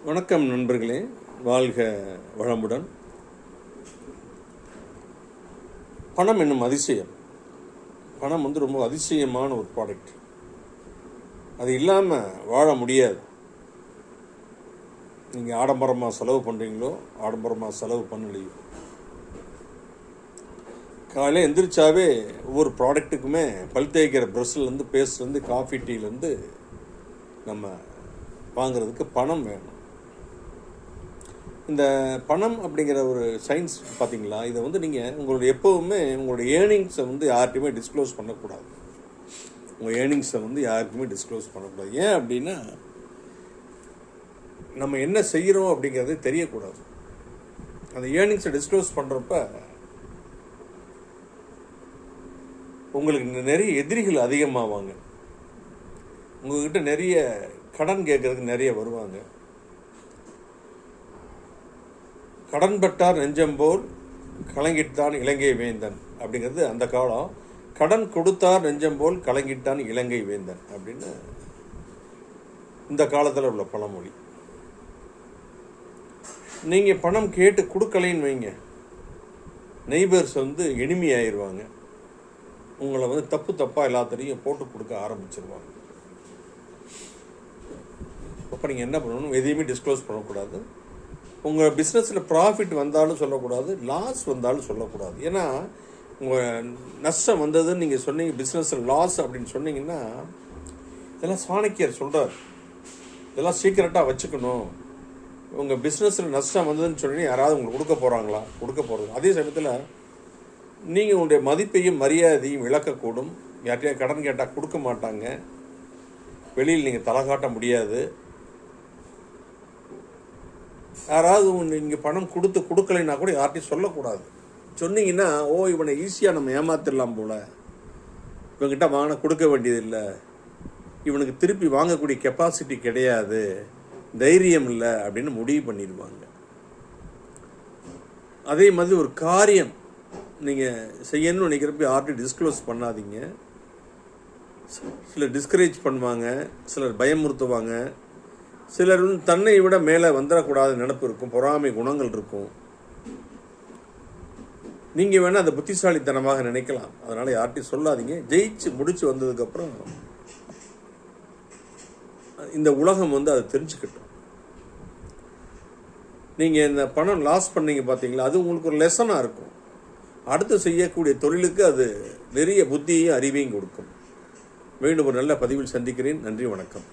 வணக்கம் நண்பர்களே, வாழ்க வளமுடன். பணம் என்னும் அதிசயம். பணம் ரொம்ப அதிசயமான ஒரு ப்ராடக்ட். அது இல்லாமல் வாழ முடியாது. நீங்கள் ஆடம்பரமாக செலவு பண்ணுறீங்களோ, ஆடம்பரமாக செலவு பண்ணலையோ, காலையில் எந்திரிச்சாவே ஒவ்வொரு ப்ராடக்ட்டுக்குமே பல் தேய்க்கிற ப்ரஷ்லேருந்து, பேஸ்ட்லேருந்து, காஃபி டீலேருந்து நம்ம வாங்கிறதுக்கு பணம் வேணும். இந்த பணம் அப்படிங்கிற ஒரு சயின்ஸ் பார்த்தீங்களா, இதை நீங்கள் உங்களுடைய எப்போவுமே உங்களுடைய ஏர்னிங்ஸை யார்கிட்டையுமே டிஸ்க்ளோஸ் பண்ணக்கூடாது. உங்கள் ஏர்னிங்ஸை யாருக்குமே டிஸ்க்ளோஸ் பண்ணக்கூடாது. ஏன் அப்படின்னா, நம்ம என்ன செய்கிறோம் அப்படிங்கிறது தெரியக்கூடாது. அந்த ஏர்னிங்ஸை டிஸ்க்ளோஸ் பண்ணுறப்ப உங்களுக்கு நிறைய எதிரிகள் அதிகமாவாங்க. உங்கள்கிட்ட நிறைய கடன் கேட்கறதுக்கு நிறைய வருவாங்க. கடன் பட்டார் நெஞ்சம்போல் கலங்கிட்டான் இலங்கை வேந்தன் அப்படிங்கிறது அந்த காலம். கடன் கொடுத்தார் நெஞ்சம்போல் கலங்கிட்டான் இலங்கை வேந்தன் அப்படின்னு இந்த காலத்தில் உள்ள பழமொழி. நீங்கள் பணம் கேட்டு கொடுக்கலைன்னு வைங்க, நெய்பர்ஸ் எனிமி ஆயிடுவாங்க. உங்களை தப்பாக எல்லாத்தையும் போட்டு கொடுக்க ஆரம்பிச்சிருவாங்க. அப்போ நீங்கள் என்ன பண்ணணும், எதையுமே டிஸ்க்ளோஸ் பண்ணக்கூடாது. உங்கள் பிஸ்னஸில் ப்ராஃபிட் வந்தாலும் சொல்லக்கூடாது, லாஸ் வந்தாலும் சொல்லக்கூடாது. ஏன்னா உங்கள் நஷ்டம் வந்ததுன்னு நீங்கள் சொன்னீங்க, பிஸ்னஸில் லாஸ் அப்படின்னு சொன்னீங்கன்னா, இதெல்லாம் சாணக்கியர் சொல்கிறார், இதெல்லாம் சீக்கிரட்டாக வச்சுக்கணும். உங்கள் பிஸ்னஸில் நஷ்டம் வந்ததுன்னு சொன்னீங்கன்னா யாராவது உங்களுக்கு கொடுக்க போகிறாங்களா? கொடுக்க போகிறது. அதே சமயத்தில் நீங்கள் உங்களுடைய மதிப்பையும் மரியாதையும் இழக்கக்கூடும். யார்கிட்டயா கடன் கேட்டால் கொடுக்க மாட்டாங்க. வெளியில் நீங்கள் தலை காட்ட முடியாது. யாராவது நீங்கள் பணம் கொடுக்கலைன்னா கூட யார்கிட்டையும் சொல்லக்கூடாது. சொன்னீங்கன்னா, இவனை ஈஸியாக நம்ம ஏமாத்திடலாம் போல, இவங்கிட்ட வாங்கின கொடுக்க வேண்டியதில்லை, இவனுக்கு திருப்பி வாங்கக்கூடிய கெப்பாசிட்டி கிடையாது, தைரியம் இல்லை அப்படின்னு முடிவு பண்ணிடுவாங்க. அதே மாதிரி ஒரு காரியம் நீங்கள் செய்யணும்னு நினைக்கிறப்ப யார்கிட்டையும் டிஸ்க்ளோஸ் பண்ணாதீங்க. சிலர் டிஸ்கரேஜ் பண்ணுவாங்க, சிலர் பயமுறுத்துவாங்க, சிலர் தன்னை விட மேலே வந்துடக்கூடாத நினைப்பு இருக்கும், பொறாமை குணங்கள் இருக்கும். நீங்கள் வேணால் அதை புத்திசாலித்தனமாக நினைக்கலாம். அதனால் யார்கிட்டையும் சொல்லாதீங்க. ஜெயிச்சு முடிச்சு வந்ததுக்கப்புறம் இந்த உலகம் அதை தெரிஞ்சுக்கிட்டோம். நீங்கள் இந்த பணம் லாஸ் பண்ணீங்க பார்த்தீங்களா, அது உங்களுக்கு ஒரு லெசனாக இருக்கும். அடுத்து செய்யக்கூடிய தொழிலுக்கு அது நிறைய புத்தியையும் அறிவையும் கொடுக்கும். மீண்டும் ஒரு நல்ல பதிவில் சந்திக்கிறேன். நன்றி, வணக்கம்.